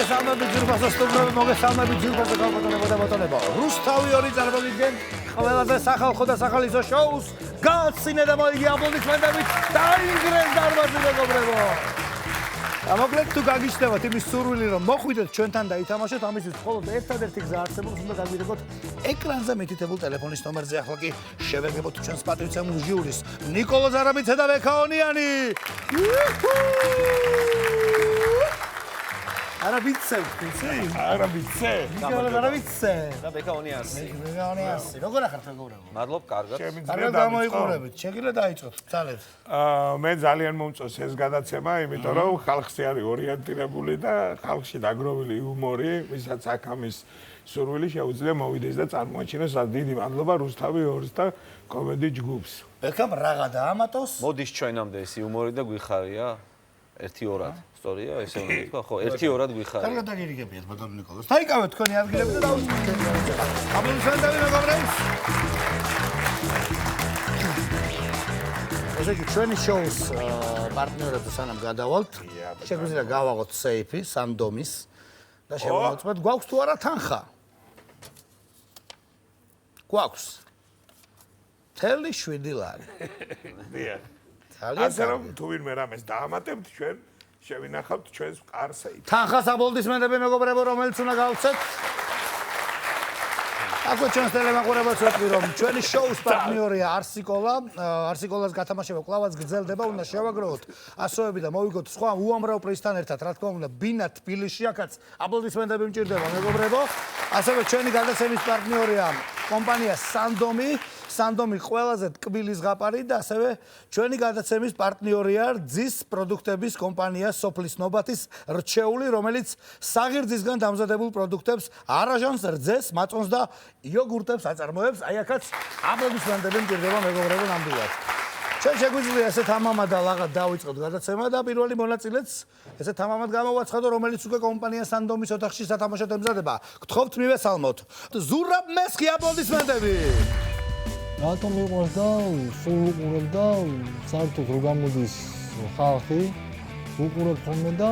მოგესალმებით ძირფასო სტუმრები, მოგესალმებით ძირფასო ქალბატონებო და ბატონებო. რუსთავი 2 წარმოგიდგენთ ყველაზე სახალხო და სახალისო შოუს. გაცინე და მოიგი აპლოდისმენტებით დაინგრეს დარბაზი მეგობრებო. ამოკლედ თუ გაგიჩნდებათ იმის სურვილი რომ მოხვიდეთ ჩვენთან და ითამაშოთ ამისთვის მხოლოდ ერთადერთი გზა არსებობს უნდა გაგვირეკოთ ეკრანზე მითითებულ ტელეფონის ნომერზე ახლა კი შევეგებოთ ჩვენს პატრიცემულ ჟიურის ნიკოლო ზარაბიძე და ვექაონიანი. არაბიცე, არაბიცე. არაბიცე. და ვექაონიანი. ვექაონიანი. როგორ ახართ მეგობრებო? მადლობ, კარგად. კარგად გამოიყურებით. შეგიძლიათ დაიწყოთ, ძალეთ. მე ძალიან მომწონს ეს გადაცემა, იმიტომ რომ ხალხზე არის ორიენტირებული და ხალხში დაგროვილი იუმორი, ვისაც აქ ამის სურვილი შეუძლია მოვიდეს და წარმოაჩინოს. დიდი მადლობა რუსთავი 2-ს და კომედი ჯგუფს. ეხლა რაღა დაამატოს? მოდის ჩვენამდე ეს იუმორი და გვიხარია 1-2-რად. ისტორია, ესე უნდა ითქვა, ხო, 1-2-რად გვიხარია. კარგად დაგირიგებიათ ბატონო ნიკოლოს. დაიკავეთ თქვენი ადგილები და დავუწყოთ. აპლოდისმენტები მეგობრებს. ესე იგი ჩვენი შოუს პარტნიორებს სანამ გადავალთ, შეგვიძლია გავაღოთ სეიფი სანდომის და შევამოწმოთ გვაქვს თუ არა თანხა. გვაქვს. 7 ლარი. დიახ. ძალიან ასე რომ თუ ვინმე რამეს დაამატებთ ჩვენ შევინახავთ ჩვენს მყარ სეიფს. თანხას აპლოდისმენტები მეგობრებო, რომელიც უნდა გავცეთ. ახლა ჩვენს ტელემაყურებელს ვეთქვი რომ ჩვენი შოუს პარტნიორია არსიკოლა. არსიკოლას გათამაშება კვლავაც გრძელდება, უნდა შევაგროვოთ ასოები და მოვიგოთ სხვა უამრავ პრიზთან ერთად. რა თქმა უნდა, ბინა თბილისში აქაც აპლოდისმენტები მჭირდება მეგობრებო. ასევე ჩვენი გადაცემის პარტნიორია კომპანია სანდომი. სანდომი ყველაზე ტკბილი ზღაპარი და ასევე ჩვენი გადაცემის პარტნიორია რძის პროდუქტების კომპანია სოფლის ნობათის რჩეული, რომელიც საღირძისგან დამზადებულ პროდუქტებს არაჟანს, რძეს, მაწონს და იოგურტებს აწარმოებს. აი აქაც აპლოდისმენტები მჭირდება მეგობრებო ნამდვილად. ჩვენ შეგვიძლია ესეთ ამამად და ლაღად დავიწყოთ გადაცემა და პირველი მონაწილეც ესეთ ამამად გამოვაცხადო, რომელიც უკვე კომპანია სანდომის ოთახში სათამაშოდ ემზადება. გთხოვთ მივესალმოთ. ზურაბ მესხი აპლოდისმენტები. რატომ მიყვარს და სულ უყურებ და საერთოდ რო გამოდის ხალხი უყურებ ხოლმე და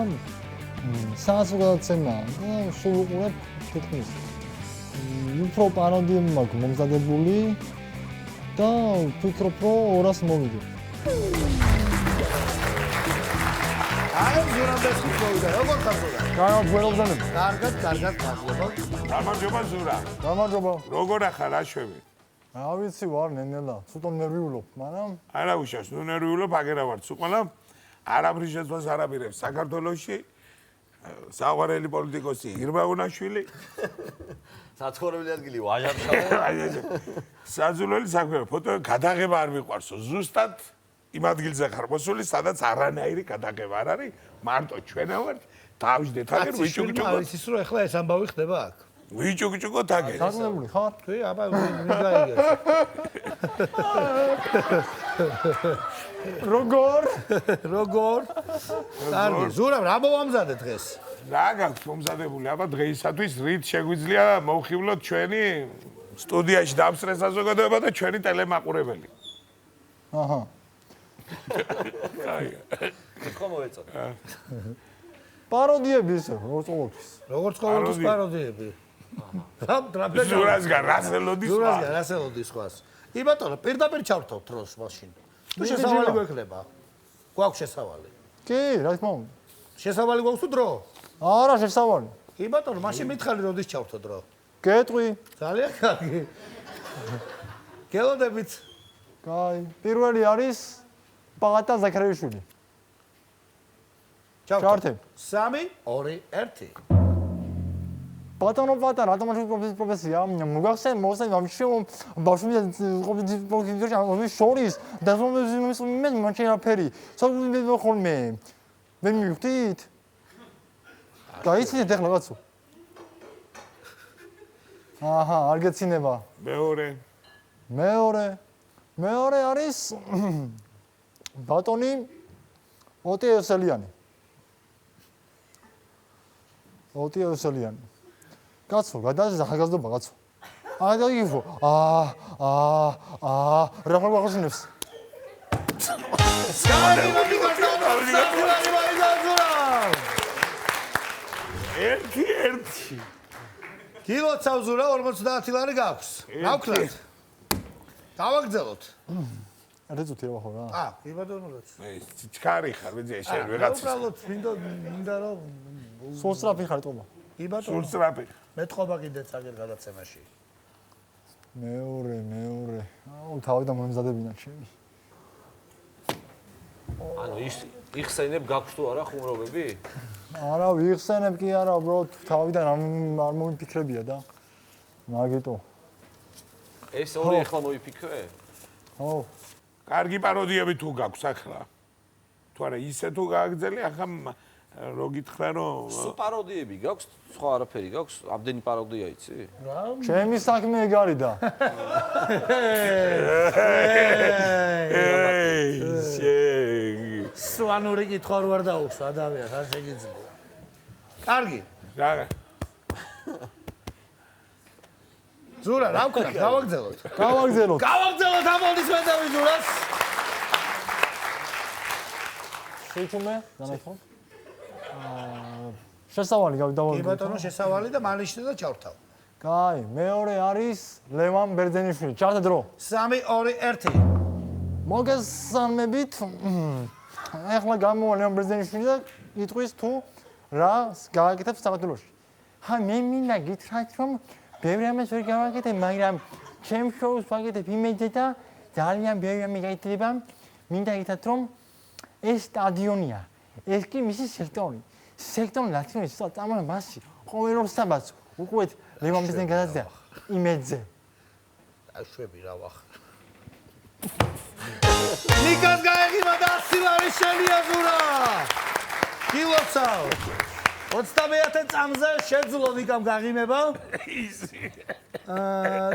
საზოგადოება და სულ უყურებ თითქმის უფრო პაროდიები მაქვს მომზადებული და ვფიქრობ რომ 200 მოვიდე. აი ზურაბ მესხი მოვიდა, როგორ ხარჯობა? გამარჯობა. კარგად, მადლობა. გამარჯობა ზურა. გამარჯობა. როგორ ახარ აშვები? რა ვიცი ვარ ნენელა, ცოტა ნერვიულობ, მაგრამ არა უშავს, ნუ ნერვიულობ, აგერა ვარ ცუყალა. არაფრის შეცვლას არაპირებს საქართველოში. საყვარელი პოლიტიკოსი ირმაუნაშვილი. საცხოვრებელი ადგილი ვაჟარშავო. საძულველი საქმეა, ფოტო გადაღება არ მიყვარსო. ზუსტად იმ ადგილზე ხარ მოსული, სადაც არანაირი გადაღება არ არის, მარტო ჩვენა ვართ, დავждეთ აგერ ვიჭუჭუგოთ. ის რომ ეხლა ეს ამბავი ხდება აქ. ვიჭუჭუგოთ აგერ. დაგნებული ხარ? კი, აბა ვინ გაიგებს. როგორ? კარგი, ზურაბ, რა მოვამზადე დღეს? რა გაქვს მომზადებული? აბა დღეისათვის რით შეგვიძლია მოვხიბლოთ ჩვენი სტუდიაში დავსწრე საზოგადოება და ჩვენი ტელემაყურებელი. აჰა. ხო მოეწონა. პაროდიები ისე, როგორც ყოველთვის. როგორც ყოველთვის პაროდიები. ზურასგან რასელოდის სხვა. ზურასგან რასელოდის სხვას. კი ბატონო, პირდაპირ ჩავრთავთ დროს მაშინ. თუ შესავალი გვექნება. გვაქვს შესავალი. კი, რა თქმა უნდა. შესავალი გვაქვს თუ დრო? არა, შესავალი. კი ბატონო, მაშინ მითხარი როდის ჩავრთო დრო? გეტყვი. ძალიან კარგი. გელოდებით. კაი. პირველი არის პაღატა ზაქარიშვილი. ჩავრთებ. 3, 2, 1. ბატონო, რატომ პროფესია? მოგახსენ მოსენ ამშენ ბავშვი ყოფილი ამის შორის დაზომების მე მაჩი აფერი. სულ ხოლმე. მე მივხვდით? გაიცინეთ ახლა კაცო. აჰა, არ გეცინება. მეორე არის ბატონი ოტიოსელიანი. კაცო, გადააჭრა ახალგაზრდობა კაცო. აგიგიფო. რა ხარ ვახსენებს? 1-1. კილოცავ ზურა 50 ლარი გაქვს. რა ვქნათ? დავაგრძელოთ. რეწუთი რა ხო რა. კი ბატონო რა. ჩქარი ხარ, ვიძე შენ ვიღაცის. უბრალოდ მინდა რომ სულ სწრაფი ხარ ტყობა. კი ბატონო. სულ სწრაფი. მეტყობა კიდეც აგერ გადაცემაში. მეორე. აუ თავიდან მომზადებინა ჩემი. ანუ ის იხსენებ გაქვს თუ არა ხუმრობები? არა ვიხსენებ კი არა, უბრალოდ თავიდან არ მომიფიქრებია და მაგიტო. ეს ორი ახლა მოიფიქრე? ხო. კარგი პაროდიები თუ გაქვს ახლა? თუ არა ისე თუ გააგრძელი, ახლა რო გითხრა რომ სულ პაროდიები გაქვს? სხვა არაფერი გაქვს? ამდენი პაროდია იცი? ჩემი საქმე ეგ არის და. სვანური კითხვა რო არ დაუხსო ადამიანს, არ შეგიძლია. კარგი. რა ზურა, რა ვქნა? გავაგრძელოთ. გავაგზავნოთ. გავაგრძელოთ აპლოდისმენტები ზურას. შეიქმნა, განაცხო. შესავალი კი გავიდავალდი. ბატონო, შესავალი და მანიშნე და ჩავრთავ. კაი, მეორე არის ლევან ბერძენიშვილი. ჩართე დრო. 3 2 1. მოგესალმებით. ახლა გამოვა ლევან ბერძენიშვილი და იტყვის თუ რა გააკეთებს საქართველოში. მე მინდა გითხრათ რომ ბევრი ამას ვერ გავაკეთებ, მაგრამ ჩემ შოუს ვაკეთებ იმედზე და ძალიან ბევრი ამი გაითვლება. მინდა გითხრათ რომ ეს სტადიონია. ეს კი მისი სექტორი. სექტორი ლათინური სტამბოლ მასში. ყოველ საბათს უყურეთ ლევან ბერძენიშვილის გადაცემა იმედზე. აშვები რა ვახ. ნიკას გაეღიმა და 100 ლარი შენია ზურა. კილოცავ. 21 წამზე შეძლო ნიკამ გაღიმება.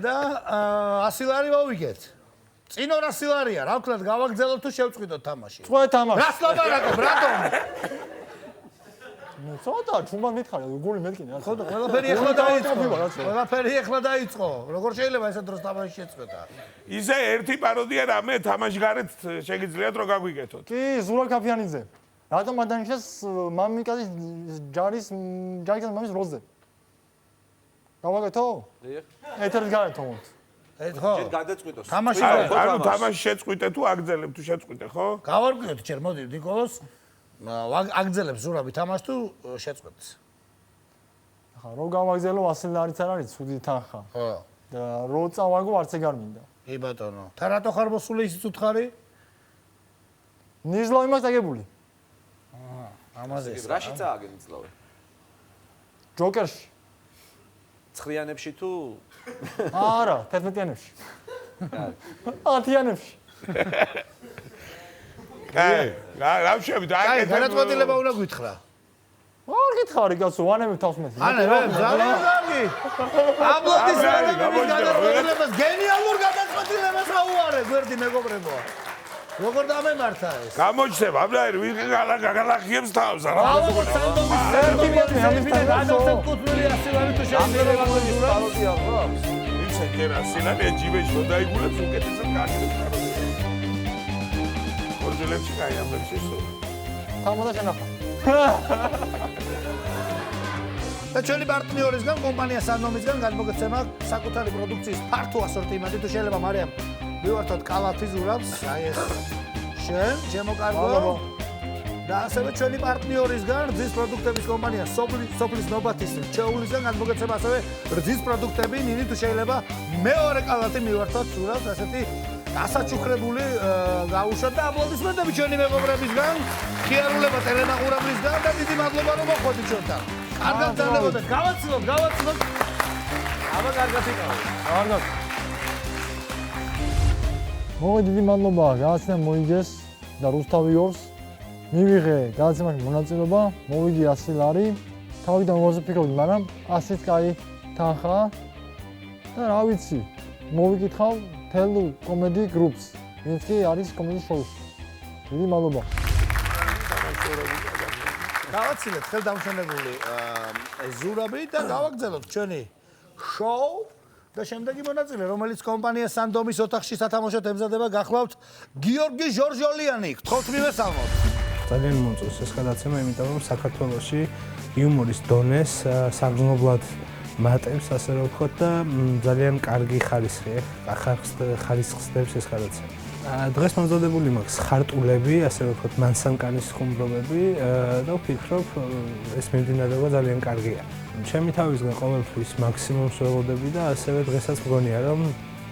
და 100 ლარი მოვიგეთ. წინ 200 ლარია, რა ვქნათ, გავაგრძელოთ თუ შევწყვიტოთ თამაში. წვე თამაში. რას ლაპარაკობ, რატომ? ცოტა ჩუმად მითხარი, გული მეთქინე. ხო და ყველაფერი ეხლა დაიწყო. ყველაფერი ეხლა დაიწყო. როგორ შეიძლება ესა დროს თამაში შეწყვეტა? ისე ერთი პაროდია რამე თამაში გარეთ შეგიძლიათ რომ გაგვიგეთოთ. კი, ზურა კაფიანიძე. რატომ ადანიშნეს მამიკაზის ჯარის მამის როზე? გავაკეთო? დიახ. ეთერს გაერთო მოთ. ხო. ჯერ გადაწყვიტოს. თამაში ანუ თამაში შეწყვიტე თუ აგძელებ თუ შეწყვიტე, ხო? გავარკვიოთ ჯერ, მოდი ნიკოლოს. აგძელებს ზურაბი თამაშს თუ შეწყვეტს. ახლა რო გავაგზელო 100 ლარიც არ არის ცუდი თანხა. ხო. და რო წავაგო არც ეგ არ მინდა. კი ბატონო. თა რატო ხარ მოსული ისიც უთხარი? ნიზლავი მაქვს დაგებული. ამაზე ეს. რაში წააგენ ძლავე? ჯოკერში. ცხრიანებში თუ არა, 11-იანებში. 10-იანებში. კაი, რა ვშევი და აი, განაწყვეტილება უნდა გითხრა. არ გითხარი კაცო, ვანები თავს მე. ძალიან კარგი. აპლოდისმენტები განაწყვეტილებას, გენიალურ განაწყვეტილებას აუარე, გვერდი მეგობრებო. როგორ დამემართა ეს? გამოჩნდება, აბნაირი ვიღე გაგალახიებს თავს რა. აუგო სანდომის სერტიფიკატი ამისთან გადაწყვეტილი 100 ლარი თუ შეიძლება გავაგზავნო. პაროდია აქვს? ისე კერასინანე ჯიბეში რომ დაიგულებს უკეთესად გააკეთებს პაროდია. ორჯელებში კაი ამბებში სულ. თამოდა შენახა. და ჩვენი პარტნიორისგან კომპანია სანდომისგან განმოგეცემა საკუთარი პროდუქციის ფართო ასორტიმენტი თუ შეიძლება მარიამ მივართოთ კალათი ზურაბს, აი ეს შენ, ჩემო კარგო. და ასევე ჩვენი პარტნიორისგან რძის პროდუქტების კომპანია სოფლის ნობათის ჩეულისგან განმოგეცემა ასევე რძის პროდუქტები, ნინი თუ შეიძლება მეორე კალათი მივართოთ ზურაბს, ასეთი გასაჩუქრებული გაუშვათ და აპლოდისმენტები ჩვენი მეგობრებისგან, ხიარულება ტელემაყურებლისგან და დიდი მადლობა რომ მოხვედით ჩვენთან. კარგად დადებოდა, გავაცილოთ. აბა კარგად იყავით. კარგად. მოგე დიდი მადლობა, გადაცემა მოიგეს და რუსთავიორს მივიღე გადაცემაში მონაწილეობა, მოვიდი 100 ლარი. თავიდან მოვიფიქრობდი, მაგრამ 100-ით კაი თანხა და რა ვიცი, მოვიკითხავ თელ კომედი გრუპს, ვინც კი არის კომედი შოუში. დიდი მადლობა. გავაცილეთ ხელდამშვენებული ზურაბი და გავაგრძელოთ ჩვენი შოუ და შემდეგი მონაწილე, რომელიც კომპანია სანდომის ოთახში სათამაშოდ ემზადება, გახლავთ გიორგი ჟორჟოლიანი. გთხოვთ მივესალმოთ. ძალიან მომწონს ეს გადაცემა, იმიტომ რომ საქართველოში იუმორის დონეს საგრძნობლად მატებს, ასე რომ ვთქვათ და ძალიან კარგი ხარისხი ხარისხს დებს ეს გადაცემა. დღეს მომზადებული მაქვს ხარტულები, ასე რომ ვთქვათ, მანსანკანის ხუმრობები და ვფიქრობ, ეს მიმდინარეობა ძალიან კარგია. ჩემი თავისგან ყოველთვის მაქსიმუმს ველოდები და ასევე დღესაც მგონია, რომ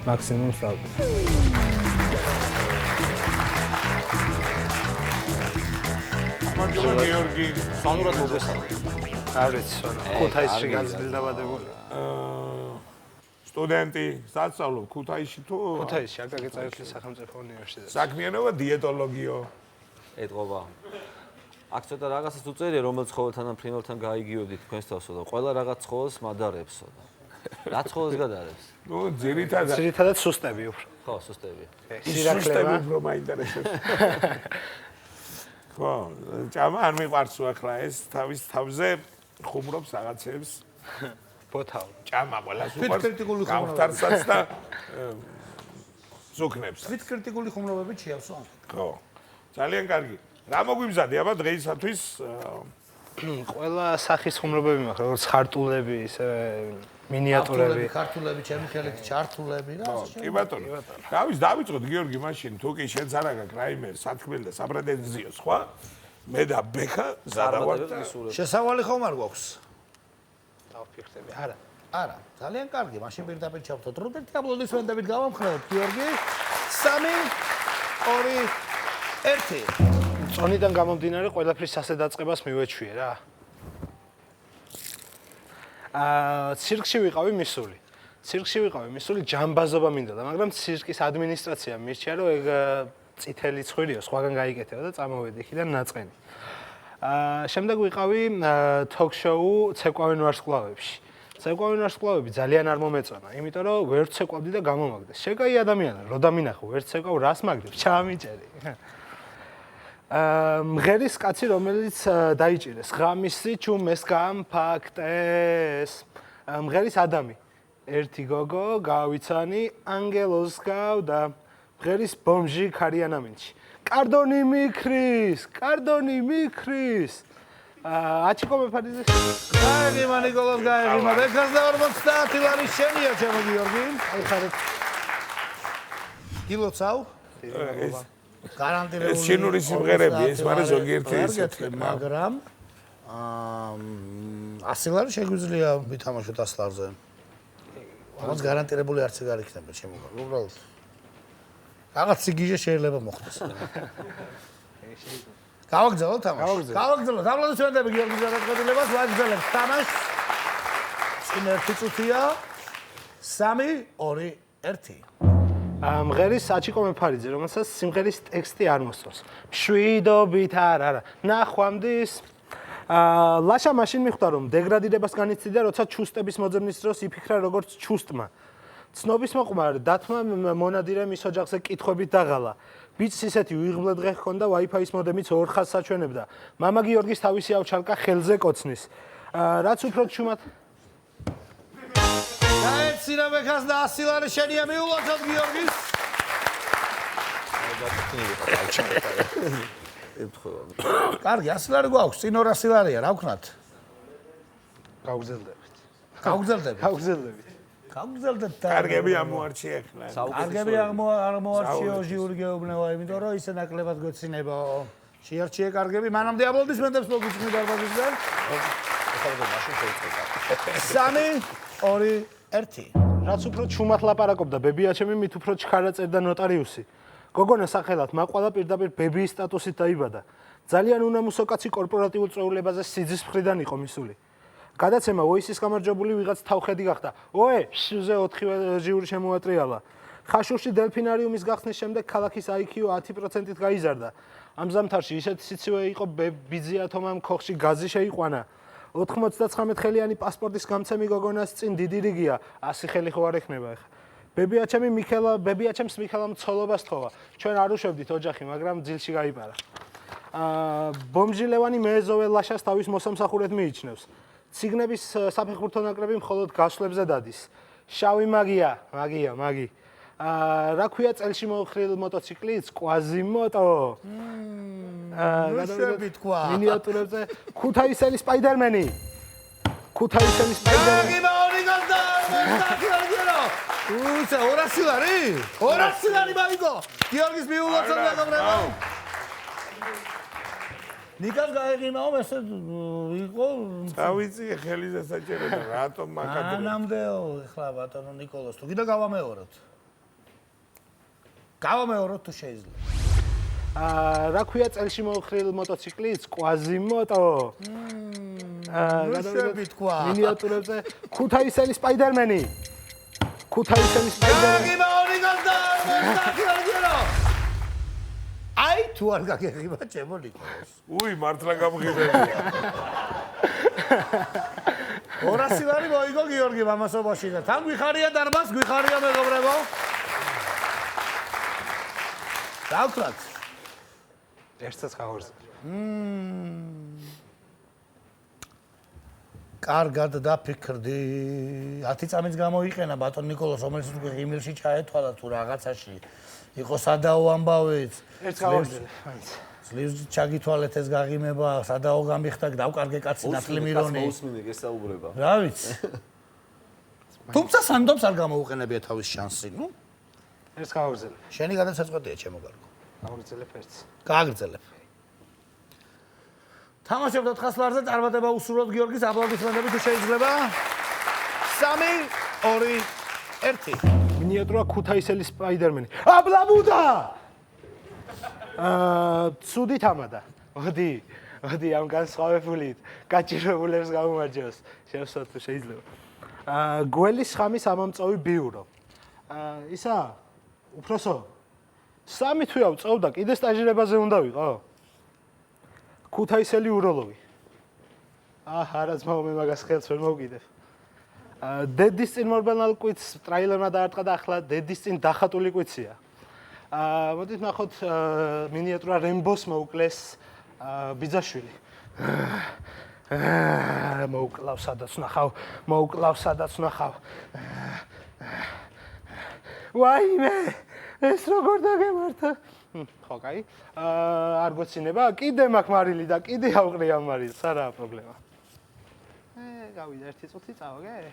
მაქსიმუმს დავდებ. მადლობა გიორგი. სანურად მოგესალმებით. არ ვიცი, ქუთაისში განცდილდაბადებული. სტუდენტი, სასწავლო ქუთაისში თუ ქუთაისში, აკაკი წერეთლის სახელმწიფო უნივერსიტეტში. საქმიანობა დიეტოლოგიო. ეთყობა. აქ ცოტა რაღაცას უწერია, რომელ ცხოველთან ან ფრინველთან გაიგიოდით თქვენს თავსო და ყველა რაღაც ცხოველს მადარებსო და რა ცხოველს გადარებს? ნუ ძირითადად ძირითადად სუსტები უფრო. ხო, სუსტები. სისტემა უფრო მაინტერესებს. ხო, ჭამა არ მიყვარს ახლა ეს თავის თავზე ხუმრობს რაღაცებს. ბოთავ. ჭამა ყველას თვით კრიტიკული ხუმრობა. გავხტარსაც და ზუქნებს. თვით კრიტიკული ხუმრობები ჩიავსო. ხო. ძალიან კარგი. რა მოგვიმზადე აბა დღეისათვის? ყველა სახის ხუმრობები მაქვს, როგორც ხარტულები, ისე მინიატურები. ქართულები, ჩემი ხელით ჩართულები რა. კი ბატონო. დავის დავიწყოთ გიორგი მაშინ თუ კი შენც არ აქვს რაიმე სათქმელი და საპრეტენზიო სხვა მე და ბექა ზარავად შესავალი ხომ არ გვაქვს? დავფიქრდები. არა. არა, ძალიან კარგი. მაშინ პირდაპირ ჩავთოთ. რუდერთი აპლოდისმენტებით გავამხნევოთ გიორგი. 3 2 1 წონიდან გამომდინარე ყველაფრის ასე დაწყებას მივეჩვიე რა. ცირკში ვიყავი მისული. ცირკში ვიყავი მისული ჯამბაზობა მინდოდა, მაგრამ ცირკის ადმინისტრაცია მირჩია, რომ ეგ წითელი ცხვირიო, სხვაგან გაიკეთება და წამოვედი იქიდან ნაწყენი. შემდეგ ვიყავი თოქ-შოუ ცეკვავენ ვარსკვლავებში. ცეკვავენ ვარსკვლავები ძალიან არ მომეწონა, იმიტომ რომ ვერ ცეკვავდი და გამომაგდეს. შეკაი ადამიანი, რო დამინახო, ვერ ცეკვავ, რას მაგდებ? ჩამიჭერი. მღერის კაცი, რომელიც დაიჭირეს ღამისი ჩუმეს გამფაქტეს. მღერის ადამი. ერთი გოგო გავიცანი ანგელოს გავდა. მღერის ბომჟი ქარიანამინჩი. კარდონი მიქრის. აჩიკო მეფარიძე. გაიგი მანიკოლოს გაიგი, ბექას და 50 ლარი შენია ჩემო გიორგი. აი ხარეთ. კილოცავ? ეს გარანტირებული. ეს შინური სიმღერები ეს მაგრამ ზოგიერთი ისეთი მაგრამ 100 ლარი შეგვიძლია ვითამაშოთ 100 ლარზე. ამას გარანტირებული არც ეგ არ იქნება ჩემო. უბრალოდ რაღაც სიგიჟე შეიძლება მოხდეს. გავაგზავნოთ თამაში. გავაგზავნოთ. აპლოდისმენტები გიორგი ზარაცხაძილებას ვაგზავნებთ თამაშს. წინ ერთი წუთია. 3 2 1 მღერის აჩიკო მეფარიძე, რომელსაც სიმღერის ტექსტი არ მოსწონს. მშვიდობით არა, ნახვამდის. ლაშა მაშინ მიხვდა, რომ დეგრადირებას განიცდიდა, როცა ჩუსტების მოძებნის დროს იფიქრა როგორც ჩუსტმა. ცნობის მოყმარ დათმა მონადირე მის ოჯახზე კითხვებით დაღალა. ბიჭს ისეთი უიღბლო დღე ჰქონდა, Wi-Fi-ის მოდემიც 2 ხაზს აჩვენებდა. მამა გიორგის თავისი ავჩალკა ხელზე კოცნის. რაც უფრო ჩუმად გაეცინა ბექას და 100 ლარი შენია მიულოცოთ გიორგის. კარგი, 100 ლარი გვაქვს, წინ 200 ლარია, რა ვქნათ? გავგზელდებით. გავგზელდებით. კარგები ამოარჩიე ხლა. კარგები აღმოარჩიო ჟიური გეუბნება, იმიტომ რომ ისე ნაკლებად გვეცინება. შეარჩიე კარგები, მანამდე აპლოდისმენტებს მოგიჩნი დარბაზისგან. 3 2 1 რაც უფრო ჩუმად ლაპარაკობდა ბებიაჩემი, მით უფრო ჩქარა წერდა ნოტარიუსი. გოგონა სახელად მაყვალა პირდაპირ ბებიის სტატუსით დაიბადა. ძალიან უნამუსო კაცი კორპორატიულ წვეულებაზე სიძის მხრიდან იყო მისული. გადაცემა ვოისის გამარჯვებული ვიღაც თავხედი გახდა. ოე, შუზე 4 ჟიური შემოატრიალა. ხაშურში დელფინარიუმის გახსნის შემდეგ ქალაქის IQ 10%-ით გაიზარდა. ამ ზამთარში ისეთი სიცივე იყო ბიძია თომამ ქოხში გაზი შეიყვანა. 99 ხელიანი პასპორტის გამცემი გოგონას წინ დიდი რიგია, 100 ხელი ხო არ ეხნება ახლა. ბებიაჩემს მიქელა მცოლობას თხოვა. ჩვენ არ უშვებდით ოჯახი, მაგრამ ძილში გაიპარა. ბომჟი ლევანი მეეზოვე ლაშას თავის მოსამსახურედ მიიჩნევს. ციგნების საფეხბურთო ნაკრები მხოლოდ გასვლებზე დადის. შავი მაგი. რა ქვია წელში მოხრილ მოტოციკლიც? კვაზიმოტო. ნუშები თქვა. მინიატურებზე ქუთაისელი სპაიდერმენი. ქუთაისელი სპაიდერმენი. გაგიმაონი გასდა. უცა 200 ლარი? 200 ლარი მაიგო. გიორგის მიულოცო მეგობრებო. ნიკას გაიგიმაო ესე იყო დავიცი ხელიზე საჭირო და რატომ მაკადრე ანამდეო ეხლა ბატონო ნიკოლოს თუ კიდე გავამეოროთ გავამეოროთ თუ შეიძლება რა ქვია წელში მოხრილ მოტოციკლიც? კვაზიმოტო. ნუშები თქვა. მინიატურებზე ქუთაისელი სპაიდერმენი. ქუთაისელი სპაიდერმენი. გაგიმაონი გასდა. აი თუ არ გაგიღება ჩემო ნიკოლოს. უი მართლა გამღირებია 200 ლარი მოიგო გიორგი მამასობაში და თან გვიხარია დარბას, გვიხარია მეგობრებო. დავთვალთ. ერთსაც ხაურზე. კარგად დაფიქრდი. 10 წამიც გამოიყენა ბატონ ნიკოლოს, რომელიც უკვე ღიმილში ჩაეთვალა თუ რაღაცაში. იყო სადაო ამბავიც. ერთ ხაურზე, მაინც. ძლივს ჩაგითვალეთ ეს გაღიმება, სადაო გამიხდა, დავკარგე კაცი ნათლი მირონი. მოусმინე გესაუბრება. რა ვიცი. თუმცა სანდომს არ გამოუყენებია თავის შანსი, ნუ. ერთ ხაურზე. შენი გადაცეწყვეტია ჩემო გარკვე. აგრძელებ ერთს. გააგრძელებ. თამაშობ 400 ლარზე წარმატება უსურვოთ გიორგის აპლოდისმენტები თუ შეიძლება. 3 2 1 მინიატურა ქუთაისელი სპაიდერმენი. აბლაბუდა! ცუდი თამადა. მოდი ამ განსხვავებულით გაჭირებულებს გამომარჯოს. შევსვათ თუ შეიძლება. გველის ხამის ამომწოვი ბიურო. ისა უფროსო 3 თვეა წოვდა, კიდე სტაჟირებაზე უნდა ვიყო. ქუთაისელი უროლოგი. არა ძმაო მე მაგას ხელს ვერ მოვკიდებ. დედის წინ მორბენალ კვიცს ტრაილერმა დაარტყა და ახლა დედის წინ დახატული კვიცია. მოდით ნახოთ მინიატურა რემბოს მოუკლეს ბიძაშვილი. მოუკლავ სადაც ნახავ. ვაიმე ეს როგორ დაგემართა? ხო, კაი. არ გოცინება, კიდე მაქვს მარილი და კიდე ავყრი ამ მარილს, არაა პრობლემა. გავიდა ერთი წუთი წავაგე.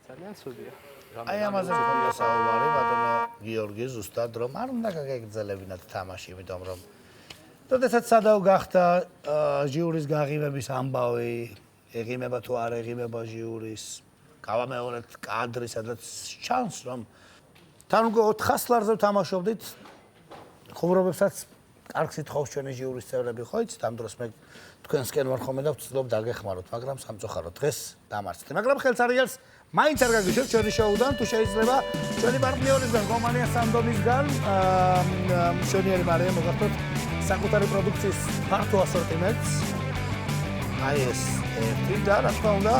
ძალიან ცუდია. აი ამაზე ხონდა საუბარი ბატონო გიორგი ზუსტად რომ არ უნდა გაგეგრძელებინათ თამაში, იმიტომ რომ თორესაც სადაო გახდა ჟიურის გაღიმების ამბავი, ეღიმება თუ არ ეღიმება ჟიურის. გავამეორეთ კადრი, სადაც ჩანს რომ თან უკვე 400 ლარზე ვთამაშობდით. ხუმრობებსაც კარგ სიტყვას ჩვენი ჟიურის წევრები ხო იცით, ამ დროს მე თქვენსკენ ვარ ხოლმე და ვცდილობ დაგეხმაროთ, მაგრამ სამწუხაროდ დღეს დამარცხდი. მაგრამ ხელს არიელს მაინც არ გაგიშვებთ ჩვენი შოუდან, თუ შეიძლება ჩვენი პარტნიორისგან, კომპანია სანდომისგან, მშვენიერი მარია მოგახსოვთ საკუთარი პროდუქციის ფართო ასორტიმენტს. აი ეს ერთი და რა თქმა უნდა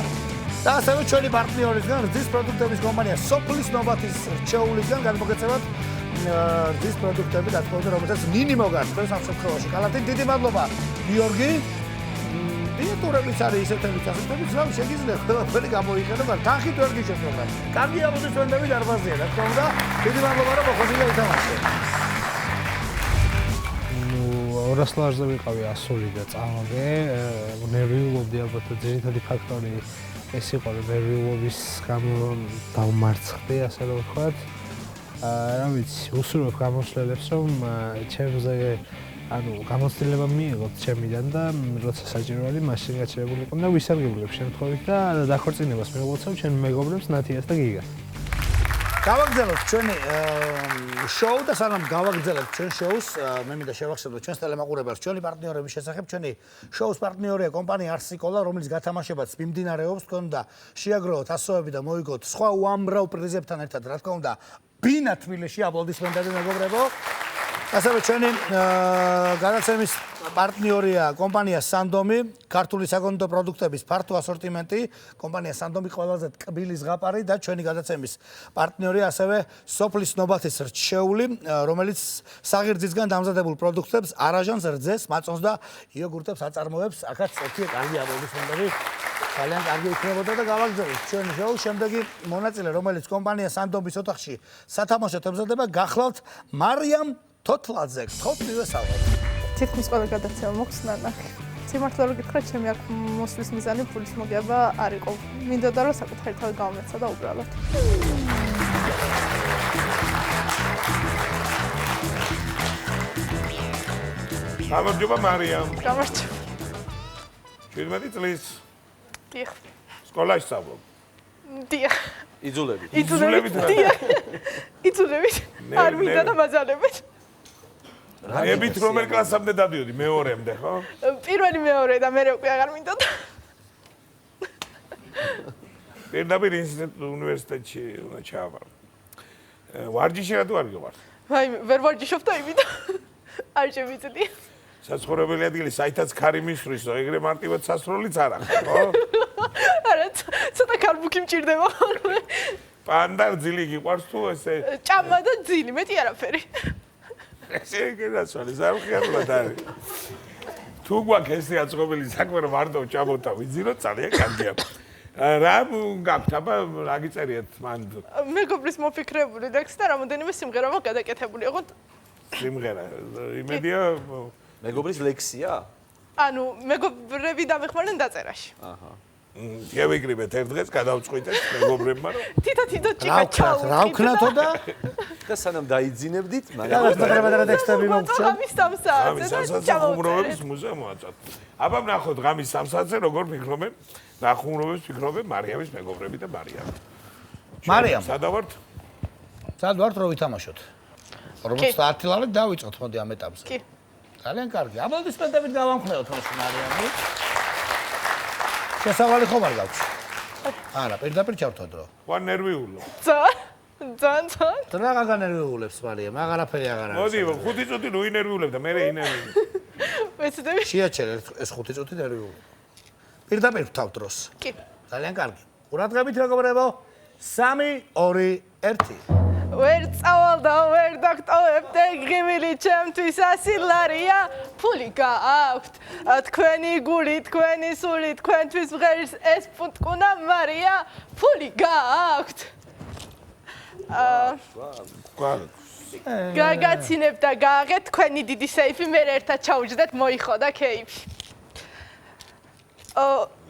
და ასევე ჩვენი პარტნიორისგან რძის პროდუქტების კომპანია სოფლის ნოვათის რჩეულისგან განმოგეცემათ რძის პროდუქტები და თქმა უნდა რომელსაც ნინი მოგართვეს ამ შემთხვევაში. კალათინ დიდი მადლობა გიორგი. მინიატურებიც არის ისეთებიც, ასეთებიც რა შეგიძლია ყველაფერი გამოიყენო, მაგრამ თანხით ვერ გიშევთ. კარგი აპლოდისმენტები დარბაზია, რა თქმა უნდა. დიდი მადლობა რომ მოხდიდა ითამაშე. 200 ლარზე ვიყავი 100 და წავაგე. ნერვიულობდი ალბათ ძირითადი ფაქტორი ეს იყო, რომ ნერვიულობის გამო დავმარცხდი, ასე რომ ვთქვათ. რა ვიცი, უსურვებ გამოსვლელებს, რომ ჩემზე გამოცდილება მიიღოთ ჩემიდან და როცა საჭირო არის, მაშინ გაჩერებული იყო და ვისარგებლებ შემთხვევით და დაქორწინებას მივუწევ ჩემ მეგობრებს ნათიას და გიგას. გავაგრძელებთ ჩვენი შოუ და სანამ გავაგრძელებთ ჩვენ შოუს, მე მინდა შევახსენოთ ჩვენს ტელემაყურებელს ჩვენი პარტნიორების შესახებ. ჩვენი შოუს პარტნიორია კომპანია არსიკოლა, რომელიც გათამაშებაც მიმდინარეობს. თქვენ უნდა შეაგროვოთ ასოები და მოიგოთ სხვა უამრავ პრიზებთან ერთად, რა თქმა უნდა, ბინა თბილისში აპლოდისმენტები მეგობრებო. ასევე ჩვენი გადაცემის პარტნიორია კომპანია სანდომი, ქართული საკონდიტრო პროდუქტების ფართო ასორტიმენტი, კომპანია სანდომი ყველაზე ტკბილი ზღაპარი და ჩვენი გადაცემის პარტნიორია ასევე სოფლის ნობათის რჩეული, რომელიც საღირძისგან დამზადებულ პროდუქტებს არაჟანს, რძეს, მაწონს და იოგურტებს აწარმოებს. აქაც ერთი კარგი აპლოდისმენტები. ძალიან კარგი იქნებოდა და გავაგზავნოთ ჩვენი შოუ. შემდეგი მონაწილე, რომელიც კომპანია სანდომის ოთახში სათამაშოდ ემზადება, გახლავთ მარიამ თოთლაძე. გთხოვთ მივესალმოთ. თითქმის ყველა გადაცემა მოხსნა ნახე. სიმართლე რომ გითხრათ, ჩემი აქ მოსვლის მიზანი ფულის მოგება არ იყო. მინდოდა რომ საკუთარი თავი გამომეცა და უბრალოდ. გამარჯობა მარიამ. გამარჯობა. 17 წლის დიახ. სკოლაში სწავლობ. დიახ. იძულებით. იძულებით. დიახ. იძულებით. არ მინდა და მაზალებით. ებით რომელ კლასამდე დავდიოდი? მეორემდე, ხო? პირველი მეორე და მე უკვე აღარ მინდა. პირდაპირ უნივერსიტეტში უნდა ჩავარო. ვარჯიში რატო არ გიყვარს? აი, ვერ ვარჯიშობ და იმით. არ შემიძლია. საცხოვრებელი ადგილი საითაც ქარი მისვრისო, ეგრე მარტივად სასროლიც არ ახლა, ხო? არა, ცოტა კარბუქი მჭირდება. პანდა ძილი გიყვარს თუ ესე? ჭამა და ძილი, მეტი არაფერი. ესე გეცვალი, სამხიარულად არის. თუ გვაქვს ესე აწყობილი საქმე, რომ მარტო ჭამოთა ვიძინოთ, ძალიან კარგია. რა გაქვთ, აბა რა გიწერიათ მანდ? მეგობრის მოფიქრებული ტექსტი და რამოდენიმე სიმღერა მაქვს გადაკეთებული. ოღონდ სიმღერა, იმედია მეგობრის ლექსია? ანუ მეგობრები დამეხმარნენ დაწერაში. აჰა. შევიკრიბეთ ერთ დღეს, გადავწყვიტეთ მეგობრებმა, რომ თითო ჭიქა რა ჩაუყრით. ვქნათო და და სანამ დაიძინებდით, რაღაც პატრაბადარა ტექსტები მოგწევ. ღამის 3 საათზე და ხუმრობების მუზეუმ მოაწვათ. აბა ვნახოთ ღამის 3 საათზე როგორ ფიქრობენ, ნახუმრობებს ფიქრობენ მარიამის მეგობრები და მარიამი. მარიამ, სადა ვართ? სად ვართ რომ ვითამაშოთ? 50 ლარი დავიწყოთ მოდი ამ ეტაპზე. კი. ძალიან კარგი. აპლოდისმენტებით გავამხნევოთ მოსი მარიამი. შესავალი ხომ არ გაქვს? არა, პირდაპირ ჩავთვა დრო. ვარ ნერვიულო. ძალიან. რა განერვიულებს მარიამ? აღარაფერი აღარ არის. მოდი, 5 წუთი ნუ ინერვიულებ და მე ინერვიულებ. მეცდები. შეაჩერე ეს 5 წუთი ნერვიული. პირდაპირ ვთავ დროს. კი. ძალიან კარგი. ყურადღებით მეგობრებო. 3 2 1 ვერ წავალ და ვერ დაგტოვებ დგემილი ჩემთვის 100 ლარია ფული გააქვთ თქვენი გული თქვენი სული თქვენთვის ღერს ეს პუტკუნა მარია ფული გააქვთ გაგაცინებ და გააღეთ თქვენი დიდი სეიფი მე ერთად ჩაუჯდეთ მოიხოდა კეიფი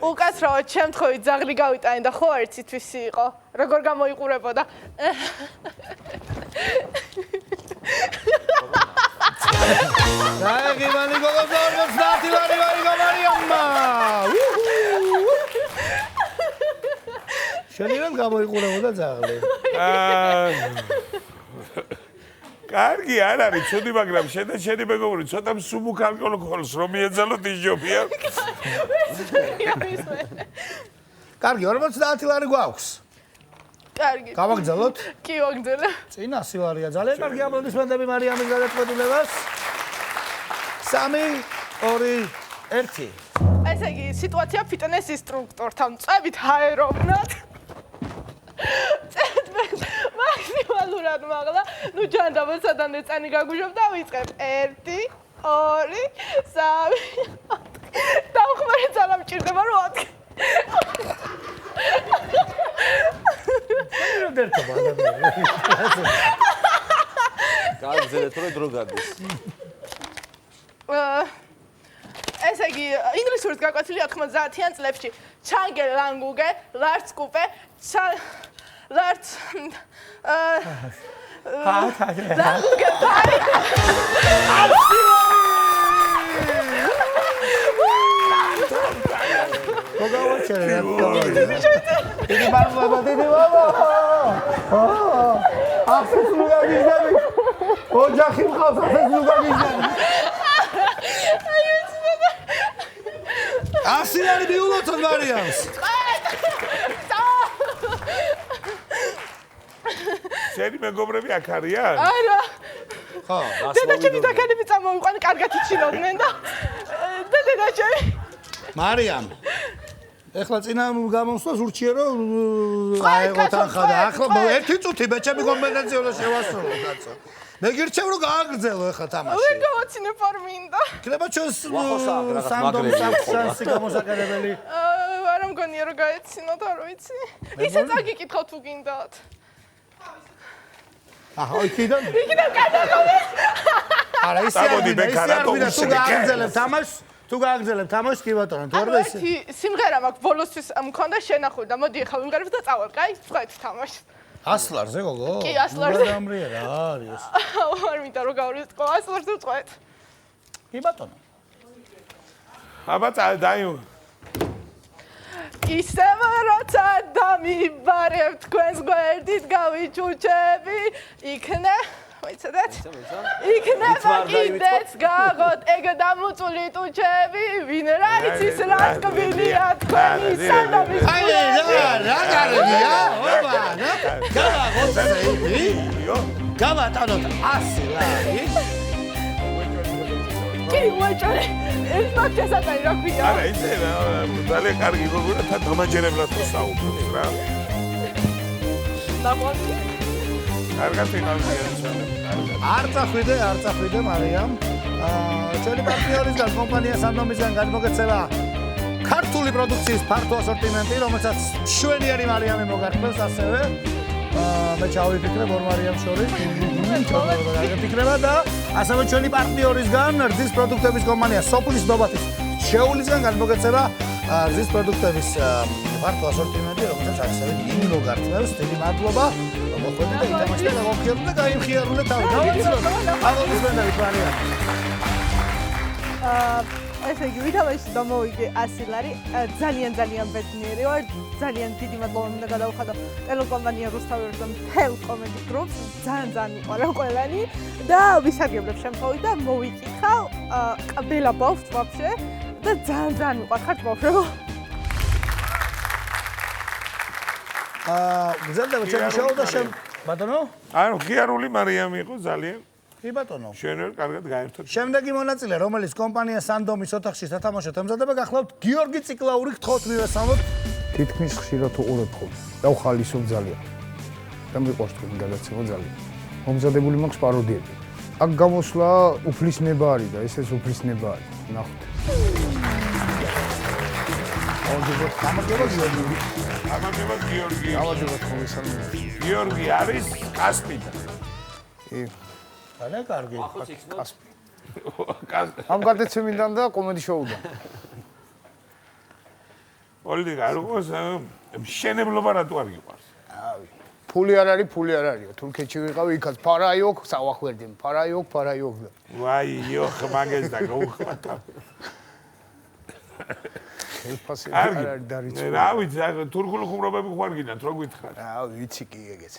უკაცრავად შემთხვევით ზაღლი გავიტანე და ხო არც ითვისი იყო როგორ გამოიყურებოდა დაი გიმანი გოგო 50 ლარი მარიამმა შენიდან გამოიყურებოდა ზაღლი კარგი არ არის ცუდი მაგრამ შენი მეგობრი ცოტა მსუბუქალკოლო ხოლოს რომ მიეძალოთ ის ჯობია კარგი 50 ლარი გვაქვს კარგი გავაგზავნოთ კი ვაგზავნე წინ 100 ლარია ძალიან კარგი აპლოდისმენტები მარიამის გადაწყვეტილებას 3 2 1 ესე იგი სიტუაცია ფიტნეს ინსტრუქტორთან წვებით აერობნად მაქსიმალურად მაღლა ნუ ჯანდაბა სადან ეწანი გაგუჟობ და ვიწყებ 1 2 3 დავხმარე ძალა მჭირდება რომ 10 გააგზავნეთ რომ დრო გადის. ესე იგი ინგლისურით გაკვეთილი 90-იან წლებში ჩანგე ლანგუგე ლარც კუპე ლარც ლანგუგე ბარი გოგავაჩერე დიდი მადლობა დიდი მადლობა ახსის ლუგაგიზები ოჯახი მყავს ახსის ლუგაგიზები 100 ლარი მიულოთ მარიამს შენი მეგობრები აქ არიან? არა ხო. დედაჩემი დაქანები წამოვიყვან, კარგად იჩინოდნენ და დედაჩემი მარიამ ეხლა წინა გამოსვლას ურჩიე რომ აიღო თანხა და ახლა ერთი წუთი ბეჭები კომპენსაცია შევასრულო კაცო. მე გირჩევ რომ გააგრძელო ეხლა თამაში. ვერ გავაცინე ფორმინდა. იქნება ჩვენს რაღაც სანდომის შანსი გამოსაკერებელი. არ მგონია რომ გაეცინოთ, არ ვიცი. ისე წაგიკითხავ თუ გინდათ. აჰა, იქიდან? იქიდან გადაგავე. არა, ისე არ ვიდა, თუ გააგრძელებ თამაშს, თუ გააგრძელებ თამაშს კი ბატონო, თუ არ ანუ ერთი სიმღერა მაქვს ბოლოსთვის მქონდა შენახული და მოდი ახლა ვიმღერებ და წავალ, კაი? წვეთ თამაშს. ასლარზე გოგო? კი, ასლარზე. დამრიერა არის. არ მინდა რომ გავრიცხო, ასლარზე წვეთ. კი ბატონო. აბა დაიუ. ისევ როცა დამიბარებ თქვენს გვერდით გავიჩუჩები, იქნება კიდეც გაღოთ ეგ დამუწული ტუჩები, ვინ რა იცის რა ტკბილია თქვენი სანდომის რა გარებია? ოპა, გავაღოთ ზეიმი. გავატანოთ 100 ლარი. კი, უეჭველი. ეს მაგასაკანი რა ქვია? არა, ისე ძალიან კარგი გოგონა თან დამაჯერებლად თუ საუბრობს რა. ნაყვანი. კარგად იყავია. არ წახვიდე მარიამ. ჩვენი პარტნიორისგან კომპანია სანდომისგან გადმოგეცემა ქართული პროდუქციის ფართო ასორტიმენტი, რომელსაც მშვენიერი მარიამი მოგართმევს ასევე. მე ჩავიფიქრე ორ მარიამ შორის. ფიქრება და ასევე ჩვენი პარტნიორისგან რძის პროდუქტების კომპანია სოფლის ნობათის შეულისგან გადმოგეცემა რძის პროდუქტების ფართო ასორტიმენტი, რომელსაც ასევე იგი მოგართმევს. დიდი მადლობა. მოხვედით და ითამაშეთ და მოგხიარეთ და გაიმხიარულეთ თავი. დავიცილოთ. აღნიშნეთ მარიამ. ესე იგი ვითამაშე და მოვიგე 100 ლარი. ძალიან ბედნიერი ვარ. ძალიან დიდი მადლობა მინდა გადავხადო ტელეკომპანია რუსთავის და მთელ კომენტ გრუპს. ძალიან მიყვარა ყველანი და ვისაგებლებ შემთხვევით და მოვიკითხავ ყველა ბავშვს ვაფშე და ძალიან მიყვარხარ ბავშვებო. გზელდება ჩემი შოუ და ბატონო? ანუ ღიარული მარიამი იყო ძალიან. კი ბატონო. შენ კარგად გაერთოთ. შემდეგი მონაწილე, რომელიც კომპანია სანდომის ოთახში სათამაშოდ ემზადება, გახლავთ გიორგი ციკლაური, გთხოვთ მივესალმოთ. თითქმის ხშირად უყურებ ხოლმე. და ვხალისობ ძალიან. და მიყვარს თქვენი გადაცემა ძალიან. მომზადებული მაქვს პაროდიები. აქ გამოსვლა უფლის ნება არის და ესეც უფლის ნება არის. ნახოთ. გამარჯობა გიორგი. გამარჯობა გიორგი. გამარჯობა თქვენსალმე. გიორგი არის კასპიდან. კი. არა კარგი. კასპი. კასპი. ამ გადაცემიდან და კომედი შოუდან. ოლიდი გარყოს მშენებლობა რატო არ გიყვარს? ფული არ არის. თურქეთში ვიყავი, იქაც ფარაიოკ, სავახვერდი, ფარაიოკ. ვაი, იოხ, მაგეს და გაუხმათა. ფასი არ არის დარიცხული. რა ვიცი, თურქული ხუმრობები ხوار გინდათ, რო გითხრათ. რა ვიცი კი ეგეც.